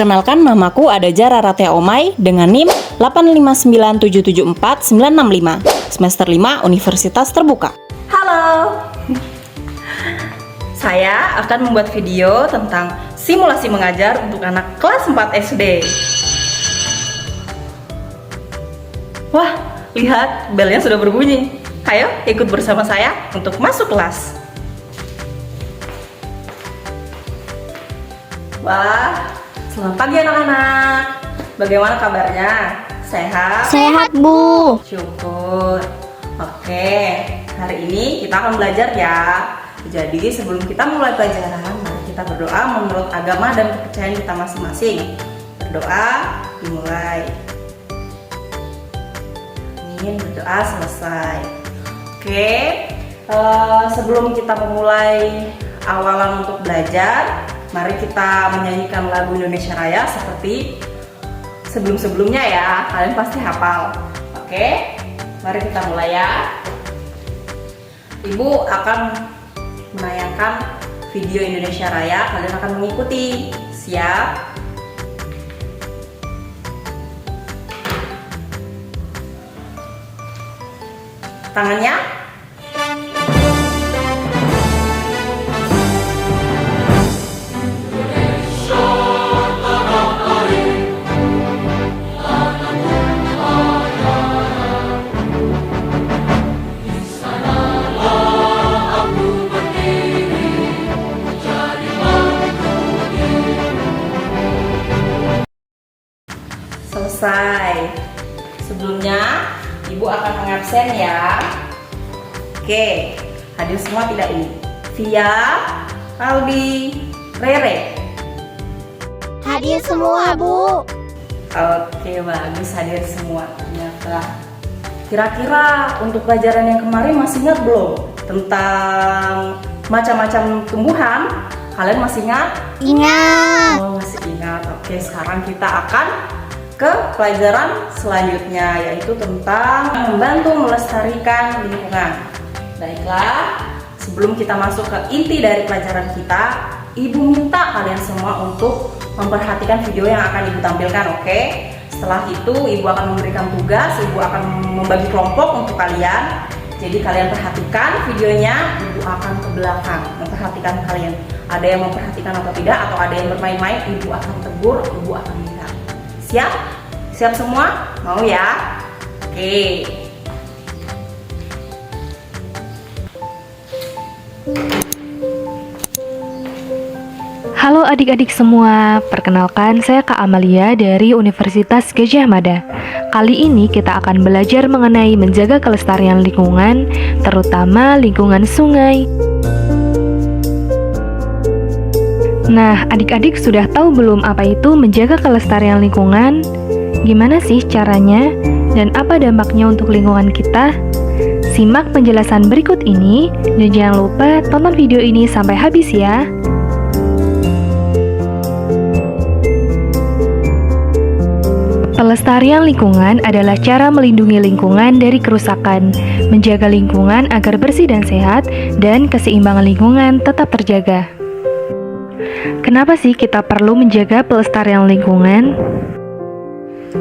Perkenalkan, namaku Adaja Raratia Omai dengan NIM 859774965, semester 5 Universitas Terbuka. Halo, saya akan membuat video tentang simulasi mengajar untuk anak kelas 4 SD. Wah, lihat belnya sudah berbunyi. Ayo ikut bersama saya untuk masuk kelas. Wah, selamat pagi anak-anak. Bagaimana kabarnya? Sehat? Sehat, Bu. Syukur. Oke, hari ini kita akan belajar ya. Jadi sebelum kita mulai pelajaran, mari kita berdoa menurut agama dan kepercayaan kita masing-masing. Berdoa, dimulai. Amin, berdoa selesai. Oke, sebelum kita memulai awalan untuk belajar, mari kita menyanyikan lagu Indonesia Raya seperti sebelum-sebelumnya ya. Kalian pasti hafal. Oke, mari kita mulai ya. Ibu akan menayangkan video Indonesia Raya. Kalian akan mengikuti. Siap? Tangannya. Selesai. Sebelumnya Ibu akan mengabsen ya. Oke, hadir semua tidak ini? Via, Aldi, Rere. Hadir semua, Bu. Oke, bagus, hadir semua ternyata. Kira-kira untuk pelajaran yang kemarin masih ingat belum? Tentang macam-macam tumbuhan, kalian masih ingat? Ingat. Oh, masih ingat. Oke, sekarang kita akan ke pelajaran selanjutnya, yaitu tentang membantu melestarikan lingkungan. Baiklah, sebelum kita masuk ke inti dari pelajaran kita, Ibu minta kalian semua untuk memperhatikan video yang akan Ibu tampilkan, oke? Setelah itu Ibu akan memberikan tugas, Ibu akan membagi kelompok untuk kalian. Jadi kalian perhatikan videonya, Ibu akan ke belakang memperhatikan kalian. Ada yang memperhatikan atau tidak, atau ada yang bermain-main, Ibu akan tegur, Ibu akan minta. Siap? Siap semua? Mau ya? Oke. Halo adik-adik semua, perkenalkan saya Kak Amalia dari Universitas Gadjah Mada. Kali ini kita akan belajar mengenai menjaga kelestarian lingkungan, terutama lingkungan sungai. Nah, adik-adik sudah tahu belum apa itu menjaga kelestarian lingkungan? Gimana sih caranya? Dan apa dampaknya untuk lingkungan kita? Simak penjelasan berikut ini, dan jangan lupa tonton video ini sampai habis ya. Pelestarian lingkungan adalah cara melindungi lingkungan dari kerusakan, menjaga lingkungan agar bersih dan sehat, dan keseimbangan lingkungan tetap terjaga. Kenapa sih kita perlu menjaga pelestarian lingkungan?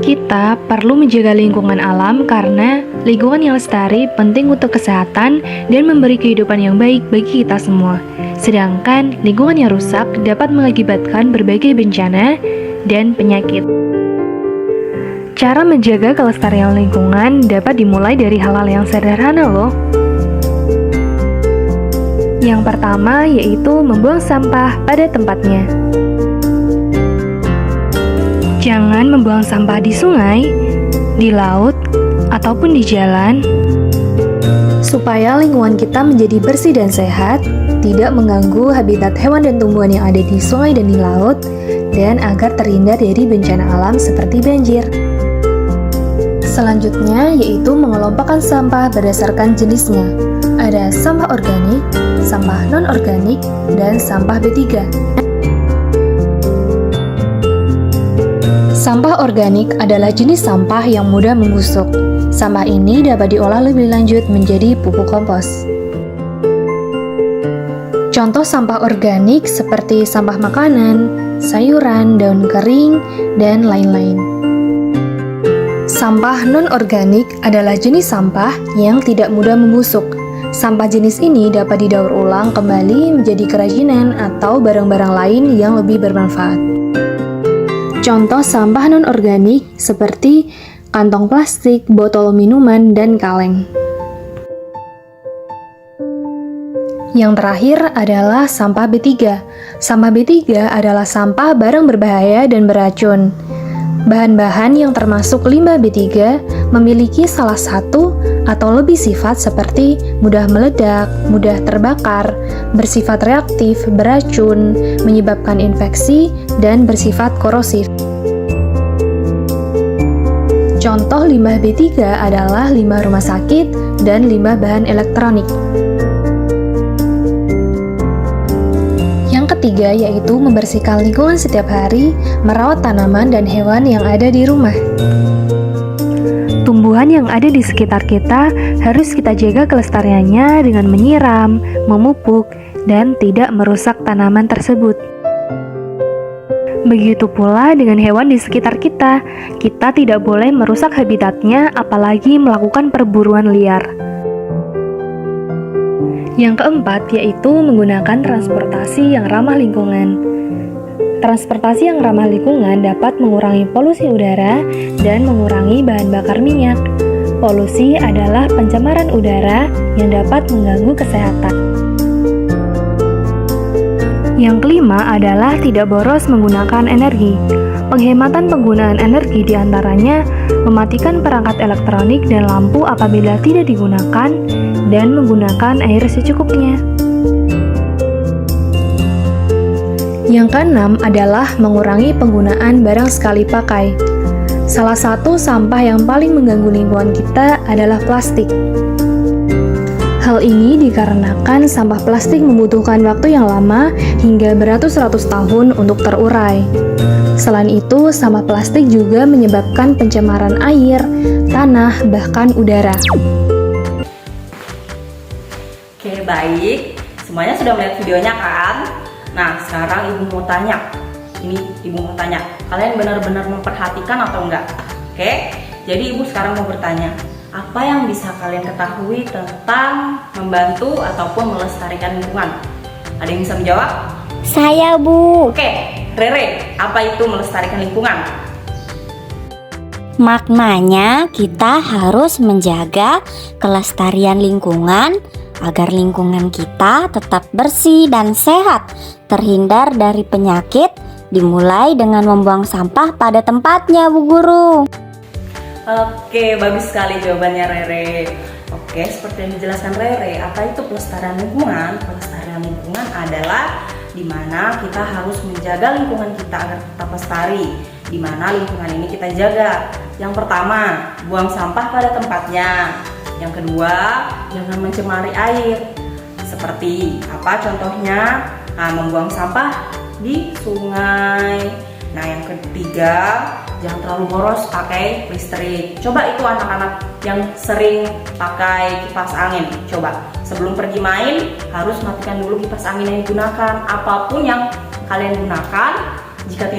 Kita perlu menjaga lingkungan alam karena lingkungan yang lestari penting untuk kesehatan dan memberi kehidupan yang baik bagi kita semua. Sedangkan lingkungan yang rusak dapat mengakibatkan berbagai bencana dan penyakit. Cara menjaga kelestarian lingkungan dapat dimulai dari hal-hal yang sederhana loh. Yang pertama yaitu membuang sampah pada tempatnya. Jangan membuang sampah di sungai, di laut, ataupun di jalan. Supaya lingkungan kita menjadi bersih dan sehat, tidak mengganggu habitat hewan dan tumbuhan yang ada di sungai dan di laut, dan agar terhindar dari bencana alam seperti banjir. Selanjutnya yaitu mengelompokkan sampah berdasarkan jenisnya. Ada sampah organik, sampah non-organik, dan sampah B3. Sampah organik adalah jenis sampah yang mudah membusuk. Sampah ini dapat diolah lebih lanjut menjadi pupuk kompos. Contoh sampah organik seperti sampah makanan, sayuran, daun kering, dan lain-lain. Sampah non-organik adalah jenis sampah yang tidak mudah membusuk. Sampah jenis ini dapat didaur ulang kembali menjadi kerajinan atau barang-barang lain yang lebih bermanfaat. Contoh sampah non-organik seperti kantong plastik, botol minuman, dan kaleng. Yang terakhir adalah sampah B3. Sampah B3 adalah sampah barang berbahaya dan beracun. Bahan-bahan yang termasuk limbah B3 memiliki salah satu atau lebih sifat seperti mudah meledak, mudah terbakar, bersifat reaktif, beracun, menyebabkan infeksi, dan bersifat korosif. Contoh limbah B3 adalah limbah rumah sakit dan limbah bahan elektronik. Yang ketiga yaitu membersihkan lingkungan setiap hari, merawat tanaman dan hewan yang ada di rumah. Tumbuhan yang ada di sekitar kita harus kita jaga kelestariannya dengan menyiram, memupuk, dan tidak merusak tanaman tersebut. Begitu pula dengan hewan di sekitar kita, kita tidak boleh merusak habitatnya apalagi melakukan perburuan liar. Yang keempat yaitu menggunakan transportasi yang ramah lingkungan. Transportasi yang ramah lingkungan dapat mengurangi polusi udara dan mengurangi bahan bakar minyak. Polusi adalah pencemaran udara yang dapat mengganggu kesehatan. Yang kelima adalah tidak boros menggunakan energi. Penghematan penggunaan energi diantaranya mematikan perangkat elektronik dan lampu apabila tidak digunakan dan menggunakan air secukupnya. Yang keenam adalah mengurangi penggunaan barang sekali pakai. Salah satu sampah yang paling mengganggu lingkungan kita adalah plastik. Hal ini dikarenakan sampah plastik membutuhkan waktu yang lama hingga beratus-ratus tahun untuk terurai. Selain itu, sampah plastik juga menyebabkan pencemaran air, tanah, bahkan udara. Oke, baik. Semuanya sudah melihat videonya kan? Nah, sekarang Ibu mau tanya. Ibu mau tanya, kalian benar-benar memperhatikan atau enggak? Oke, jadi Ibu sekarang mau bertanya, apa yang bisa kalian ketahui tentang membantu ataupun melestarikan lingkungan? Ada yang bisa menjawab? Saya, Bu. Oke, Rere, apa itu melestarikan lingkungan? Maknanya kita harus menjaga kelestarian lingkungan agar lingkungan kita tetap bersih dan sehat, terhindar dari penyakit, dimulai dengan membuang sampah pada tempatnya, Bu Guru. Oke, bagus sekali jawabannya Rere. Oke, seperti yang dijelaskan Rere, apa itu pelestarian lingkungan? Pelestarian lingkungan adalah di mana kita harus menjaga lingkungan kita agar tetap lestari. Di mana lingkungan ini kita jaga. Yang pertama, buang sampah pada tempatnya. Yang kedua, jangan mencemari air. Seperti apa contohnya? Nah, membuang sampah di sungai. Nah, yang ketiga, jangan terlalu boros pakai listrik. Coba itu anak-anak yang sering pakai kipas angin. Coba sebelum pergi main harus matikan dulu kipas angin yang digunakan. Apapun yang kalian gunakan, jika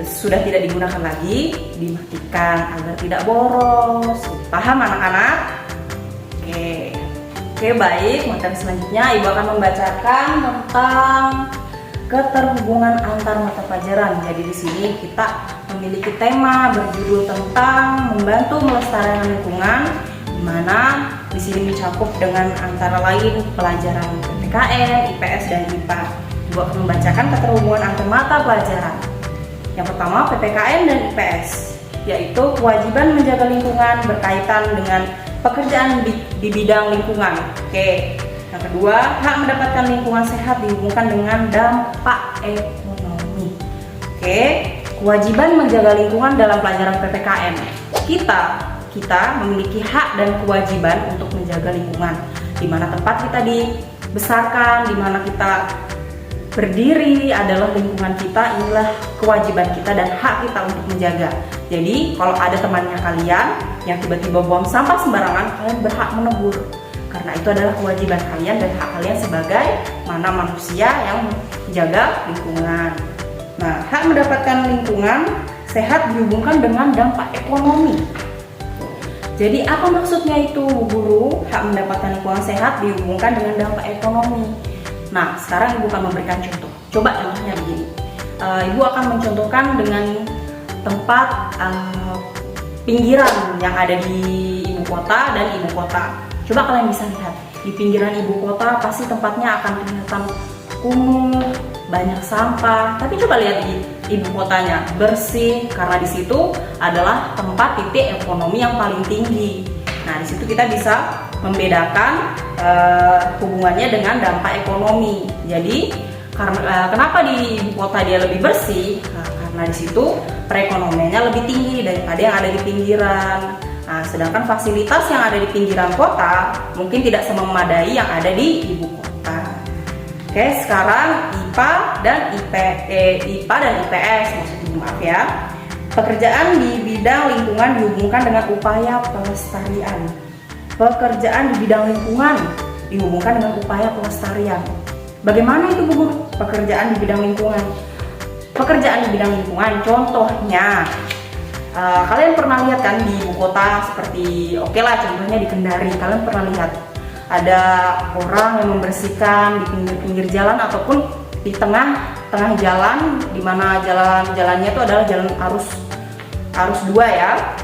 sudah tidak digunakan lagi, dimatikan agar tidak boros. Paham anak-anak? Oke, baik. Materi selanjutnya Ibu akan membacakan tentang keterhubungan antar mata pelajaran. Jadi di sini kita memiliki tema berjudul tentang membantu melestarikan lingkungan, di mana di sini mencakup dengan antara lain pelajaran PPKN, IPS dan IPA. Ibu akan membacakan keterhubungan antar mata pelajaran. Yang pertama PPKN dan IPS, yaitu kewajiban menjaga lingkungan berkaitan dengan pekerjaan di bidang lingkungan. Oke. Yang kedua, hak mendapatkan lingkungan sehat dihubungkan dengan dampak ekonomi. Oke, kewajiban menjaga lingkungan dalam pelajaran PPKN. Kita memiliki hak dan kewajiban untuk menjaga lingkungan. Di mana tempat kita dibesarkan, di mana kita berdiri adalah lingkungan kita, inilah kewajiban kita dan hak kita untuk menjaga. Jadi, kalau ada temannya kalian yang tiba-tiba buang sampah sembarangan, kalian berhak menegur. Karena itu adalah kewajiban kalian dan hak kalian sebagai mana manusia yang menjaga lingkungan. Nah, hak mendapatkan lingkungan sehat dihubungkan dengan dampak ekonomi. Jadi apa maksudnya itu, Bu Guru? Hak mendapatkan lingkungan sehat dihubungkan dengan dampak ekonomi. Nah, sekarang Ibu akan memberikan contoh. Coba contohnya begini. Ibu akan mencontohkan dengan tempat pinggiran yang ada di ibu kota dan ibu kota. Coba kalian bisa lihat, di pinggiran ibu kota pasti tempatnya akan kelihatan kumuh, banyak sampah. Tapi coba lihat di ibu kotanya, bersih, karena di situ adalah tempat titik ekonomi yang paling tinggi. Nah, di situ kita bisa membedakan hubungannya dengan dampak ekonomi. Jadi kenapa di ibu kota dia lebih bersih? Nah, karena di situ perekonomiannya lebih tinggi daripada yang ada di pinggiran. Nah, sedangkan fasilitas yang ada di pinggiran kota mungkin tidak memadai yang ada di ibu kota. Oke, sekarang IPA dan IPS, maksudnya maaf ya. Pekerjaan di bidang lingkungan dihubungkan dengan upaya pelestarian. Pekerjaan di bidang lingkungan dihubungkan dengan upaya pelestarian. Bagaimana itu, Bu? Pekerjaan di bidang lingkungan. Pekerjaan di bidang lingkungan, contohnya kalian pernah lihat kan di ibu kota seperti contohnya di Kendari, kalian pernah lihat ada orang yang membersihkan di pinggir-pinggir jalan ataupun di tengah jalan, di mana jalannya itu adalah jalan arus 2 ya.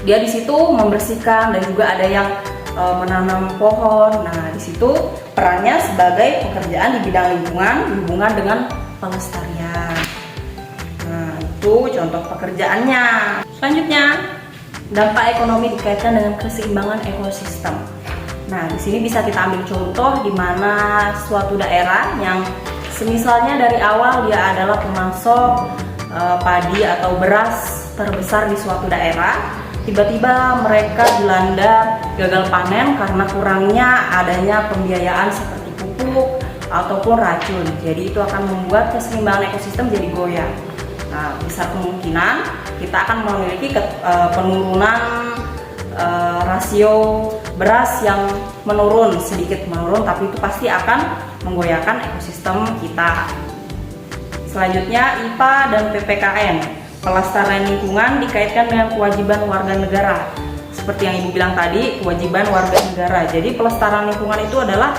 Dia di situ membersihkan dan juga ada yang menanam pohon. Nah, di situ perannya sebagai pekerjaan di bidang lingkungan dihubungkan dengan pelestarian. Nah, itu contoh pekerjaannya. Selanjutnya, dampak ekonomi dikaitkan dengan keseimbangan ekosistem. Nah, di sini bisa kita ambil contoh di mana suatu daerah yang semisalnya dari awal dia adalah pemasok padi atau beras terbesar di suatu daerah, tiba-tiba mereka dilanda gagal panen karena kurangnya adanya pembiayaan seperti pupuk ataupun racun. Jadi itu akan membuat keseimbangan ekosistem jadi goyah. Nah, besar kemungkinan kita akan memiliki penurunan rasio beras yang sedikit menurun, tapi itu pasti akan menggoyahkan ekosistem kita. Selanjutnya IPA dan PPKN. Pelestarian lingkungan dikaitkan dengan kewajiban warga negara. Seperti yang Ibu bilang tadi, kewajiban warga negara. Jadi pelestarian lingkungan itu adalah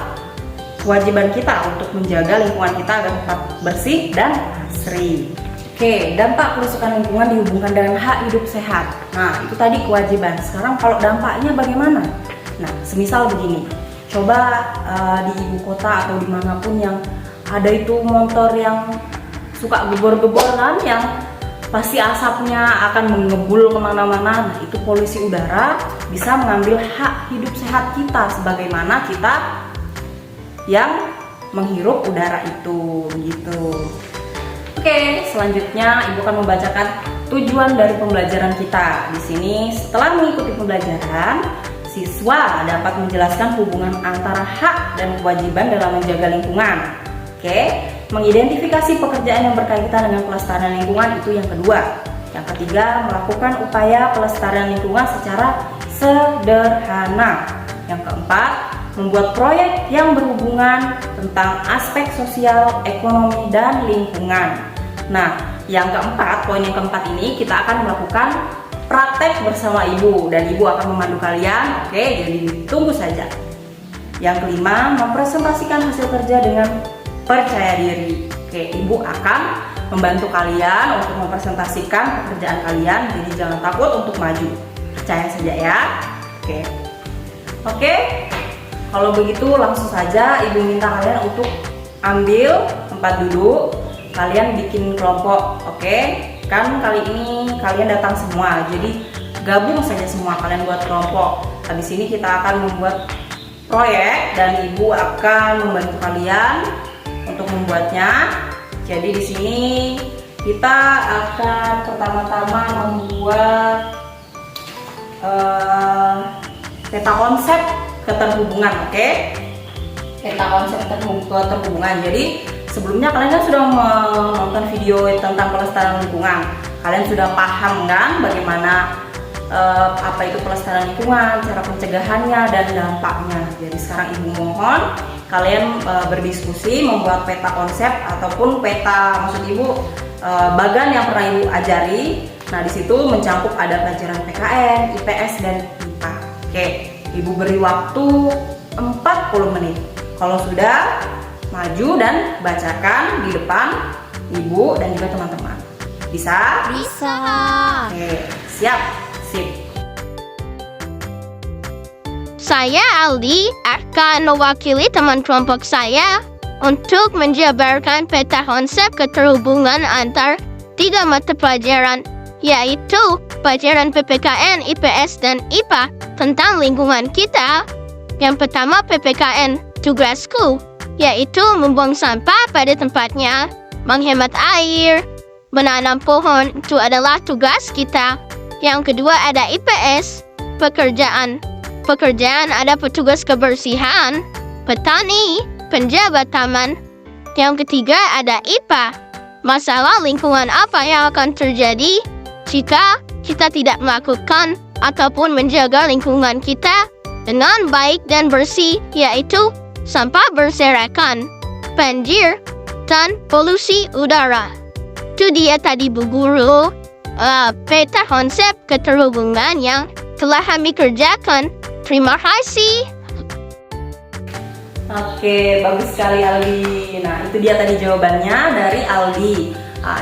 kewajiban kita untuk menjaga lingkungan kita agar tetap bersih dan asri. Oke, dampak kerusakan lingkungan dihubungkan dengan hak hidup sehat. Nah, itu tadi kewajiban. Sekarang kalau dampaknya bagaimana? Nah, semisal begini. Coba di ibu kota atau dimanapun yang ada itu motor yang suka gebor-gebor kan, yang pasti asapnya akan mengebul kemana-mana. Nah, itu polusi udara bisa mengambil hak hidup sehat kita sebagaimana kita yang menghirup udara itu, gitu. Oke, selanjutnya Ibu akan membacakan tujuan dari pembelajaran kita. Di sini, setelah mengikuti pembelajaran, siswa dapat menjelaskan hubungan antara hak dan kewajiban dalam menjaga lingkungan. Oke, mengidentifikasi pekerjaan yang berkaitan dengan pelestarian lingkungan itu yang kedua. Yang ketiga, melakukan upaya pelestarian lingkungan secara sederhana. Yang keempat, membuat proyek yang berhubungan tentang aspek sosial, ekonomi, dan lingkungan. Nah, yang keempat, poin yang keempat ini kita akan melakukan praktek bersama Ibu dan Ibu akan memandu kalian. Oke, jadi tunggu saja. Yang kelima, mempresentasikan hasil kerja dengan percaya diri. Oke, Ibu akan membantu kalian untuk mempresentasikan pekerjaan kalian, jadi jangan takut untuk maju. Percaya saja ya. Oke. Kalau begitu langsung saja Ibu minta kalian untuk ambil tempat duduk. Kalian bikin kelompok, oke? Kan kali ini kalian datang semua, jadi gabung saja semua kalian buat kelompok. Habis ini kita akan membuat proyek dan Ibu akan membantu kalian untuk membuatnya. Jadi di sini kita akan pertama-tama membuat peta konsep keterhubungan, oke? Peta konsep keterhubungan. Jadi sebelumnya kalian kan sudah menonton video tentang pelestarian lingkungan. Kalian sudah paham kan bagaimana apa itu pelestarian lingkungan, cara pencegahannya dan dampaknya. Jadi sekarang Ibu mohon kalian berdiskusi, membuat peta konsep ataupun peta, maksud Ibu bagan yang pernah Ibu ajari. Nah, di situ mencakup ada pelajaran PKN, IPS dan IPA. Oke, Ibu beri waktu 40 menit. Kalau sudah, maju dan bacakan di depan Ibu dan juga teman-teman. Bisa? Bisa. Oke, siap. Sip. Saya Aldi akan mewakili teman kelompok saya untuk menjabarkan peta konsep keterhubungan antar 3 mata pelajaran, yaitu pelajaran PPKN, IPS, dan IPA tentang lingkungan kita. Yang pertama PPKN, tugasku, yaitu membuang sampah pada tempatnya, menghemat air, menanam pohon, itu adalah tugas kita. Yang kedua ada IPS, pekerjaan. Pekerjaan ada petugas kebersihan, petani, penjabat taman. Yang ketiga ada IPA, masalah lingkungan apa yang akan terjadi jika kita tidak melakukan ataupun menjaga lingkungan kita dengan baik dan bersih, yaitu sampah berserakan, banjir, dan polusi udara. Itu dia tadi Bu Guru, peta konsep keterhubungan yang telah kami kerjakan. Terima kasih. Oke, bagus sekali Aldi. Nah, itu dia tadi jawabannya dari Aldi.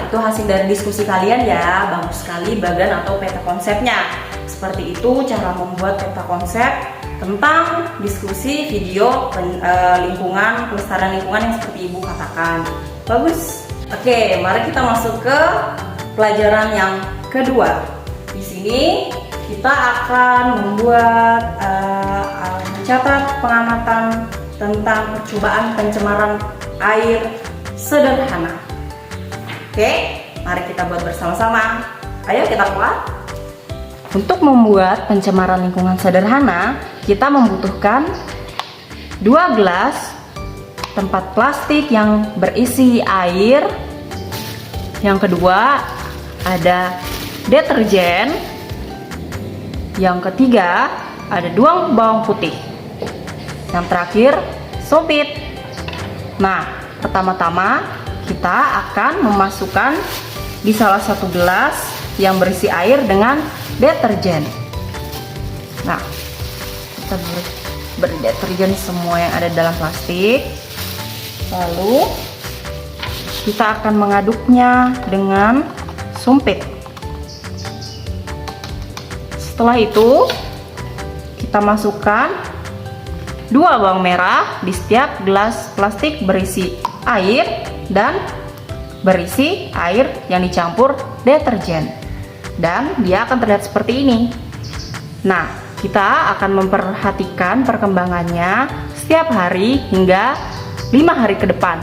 Itu hasil dari diskusi kalian ya. Bagus sekali bagan atau peta konsepnya. Seperti itu cara membuat peta konsep tentang diskusi video lingkungan, pelestarian lingkungan yang seperti Ibu katakan. Bagus. Oke, mari kita masuk ke pelajaran yang kedua. Di sini kita akan membuat mencatat pengamatan tentang percobaan pencemaran air sederhana. Oke, mari kita buat bersama-sama. Ayo kita buat. Untuk membuat pencemaran lingkungan sederhana, kita membutuhkan 2 gelas tempat plastik yang berisi air. Yang kedua ada deterjen. Yang ketiga ada 2 bawang putih. Yang terakhir sumpit. Nah, pertama-tama kita akan memasukkan di salah satu gelas yang berisi air dengan deterjen. Nah, kita beri deterjen semua yang ada dalam plastik. Lalu kita akan mengaduknya dengan sumpit. Setelah itu kita masukkan 2 bawang merah di setiap gelas plastik berisi air dan berisi air yang dicampur deterjen, dan dia akan terlihat seperti ini. Nah, kita akan memperhatikan perkembangannya setiap hari hingga 5 hari ke depan.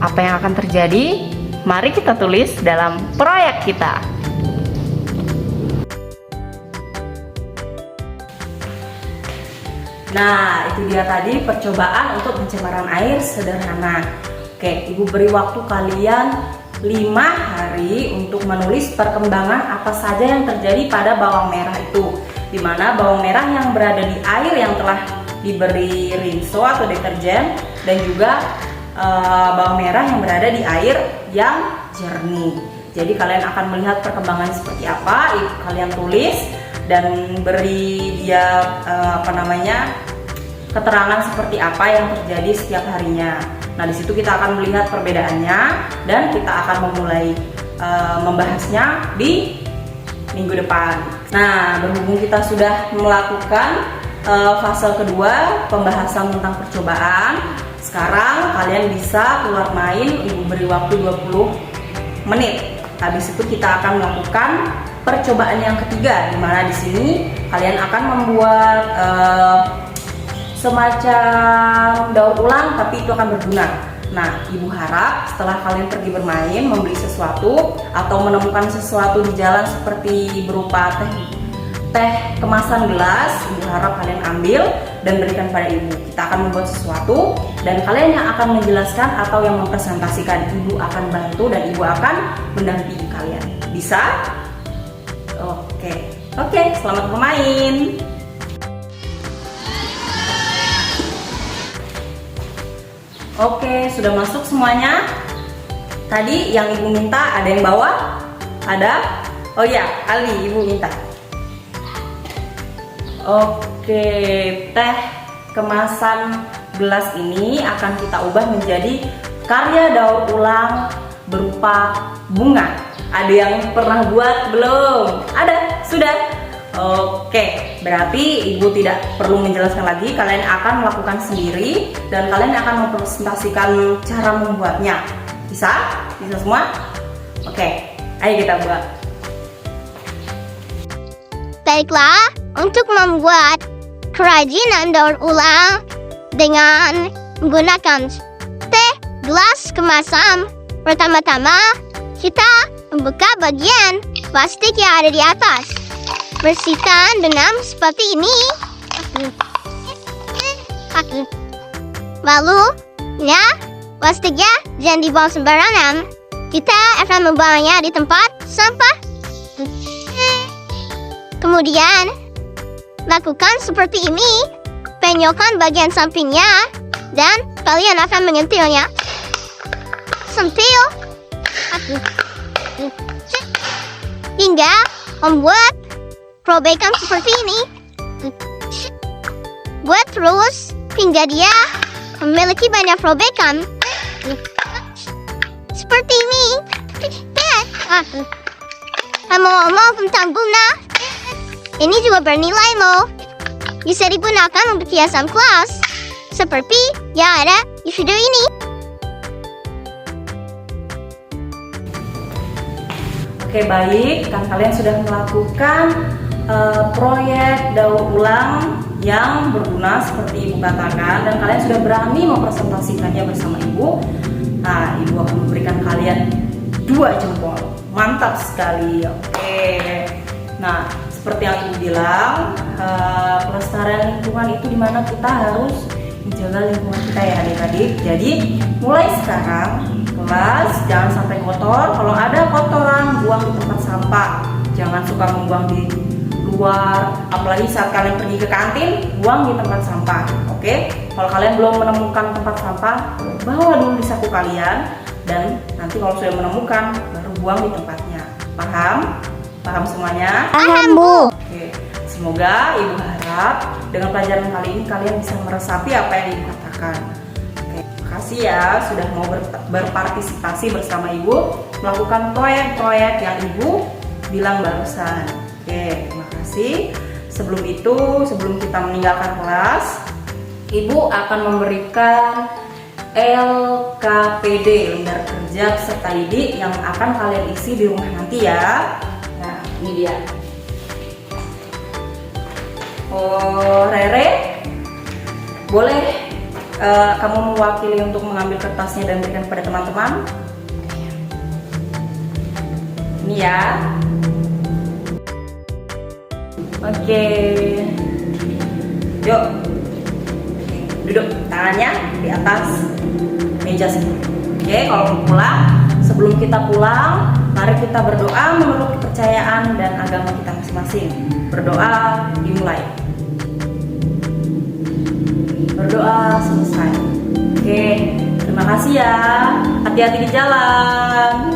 Apa yang akan terjadi? Mari kita tulis dalam proyek kita. Nah, itu dia tadi percobaan untuk pencemaran air sederhana. Oke, Ibu beri waktu kalian 5 hari untuk menulis perkembangan apa saja yang terjadi pada bawang merah itu. Di mana bawang merah yang berada di air yang telah diberi rinso atau deterjen, dan juga bawang merah yang berada di air yang jernih. Jadi kalian akan melihat perkembangan seperti apa, kalian tulis dan beri dia keterangan seperti apa yang terjadi setiap harinya. Nah, di situ kita akan melihat perbedaannya dan kita akan memulai membahasnya di minggu depan. Nah, berhubung kita sudah melakukan fase kedua pembahasan tentang percobaan, sekarang kalian bisa keluar main. Ibu beri waktu 20 menit. Habis itu kita akan melakukan percobaan yang ketiga, di mana di sini kalian akan membuat semacam daur ulang, tapi itu akan berguna. Nah, Ibu harap setelah kalian pergi bermain, membeli sesuatu atau menemukan sesuatu di jalan seperti berupa teh kemasan gelas, Ibu harap kalian ambil dan berikan pada Ibu. Kita akan membuat sesuatu dan kalian yang akan menjelaskan atau yang mempresentasikan. Ibu akan bantu dan Ibu akan mendampingi kalian. Bisa? Oke. Oke, selamat bermain. Oke, sudah masuk semuanya. Tadi yang ibu minta ada yang bawa? Ada? Oh ya, Ali, ibu minta. Oke, teh kemasan gelas ini akan kita ubah menjadi karya daur ulang berupa bunga. Ada yang pernah buat belum? Ada? Sudah? Oke, berarti ibu tidak perlu menjelaskan lagi. Kalian akan melakukan sendiri dan kalian akan mempresentasikan cara membuatnya. Bisa? Bisa semua? Oke, ayo kita buat. Baiklah, untuk membuat kerajinan daur ulang dengan menggunakan teh gelas kemasan, pertama-tama kita membuka bagian plastik yang ada di atas. Bersihkan dengan seperti ini. Lalu, ya, plastiknya jangan dibuang sembarangan. Kita akan membuangnya di tempat sampah. Kemudian, lakukan seperti ini. Penyokkan bagian sampingnya dan kalian akan menyentilnya. Sentil hingga membuat probekan seperti ini. Buat terus hingga dia memiliki banyak probekan. Seperti ini. Ngomong-ngomong tentang bunga, ini juga bernilai loh. Bisa digunakan untuk hiasan kelas, seperti yang ada di video ini. Oke, baik, kan kalian sudah melakukan proyek daur ulang yang berguna seperti ibu katakan, dan kalian sudah berani mempresentasikannya bersama ibu. Nah, ibu akan memberikan kalian 2 jempol. Mantap sekali. Oke. Nah, seperti yang ibu bilang, pelestarian lingkungan itu dimana kita harus menjaga lingkungan kita ya adik-adik. Jadi mulai sekarang kelas jangan sampai kotor. Kalau ada kotoran, buang di tempat sampah. Jangan suka membuang di luar. Apalagi saat kalian pergi ke kantin, buang di tempat sampah. Oke? Kalau kalian belum menemukan tempat sampah, bawa dulu di saku kalian. Dan nanti kalau sudah menemukan, baru buang di tempatnya. Paham? Paham semuanya? Paham, Bu. Oke. Semoga ibu harap dengan pelajaran kali ini kalian bisa meresapi apa yang ibu katakan. Oke, makasih ya sudah mau berpartisipasi bersama ibu melakukan proyek-proyek yang ibu bilang barusan. Oke, terima kasih. Sebelum kita meninggalkan kelas, ibu akan memberikan LKPD, lembar kerja peserta didik yang akan kalian isi di rumah nanti ya. Nah, ini dia. Oh, Rere, boleh kamu mewakili untuk mengambil kertasnya dan berikan kepada teman-teman? Ini ya. Oke. Yuk. Duduk tangannya di atas meja sini. Oke, kalau mau pulang, sebelum kita pulang, mari kita berdoa menurut kepercayaan dan agama kita masing-masing. Berdoa dimulai. Berdoa selesai. Oke, terima kasih ya. Hati-hati di jalan.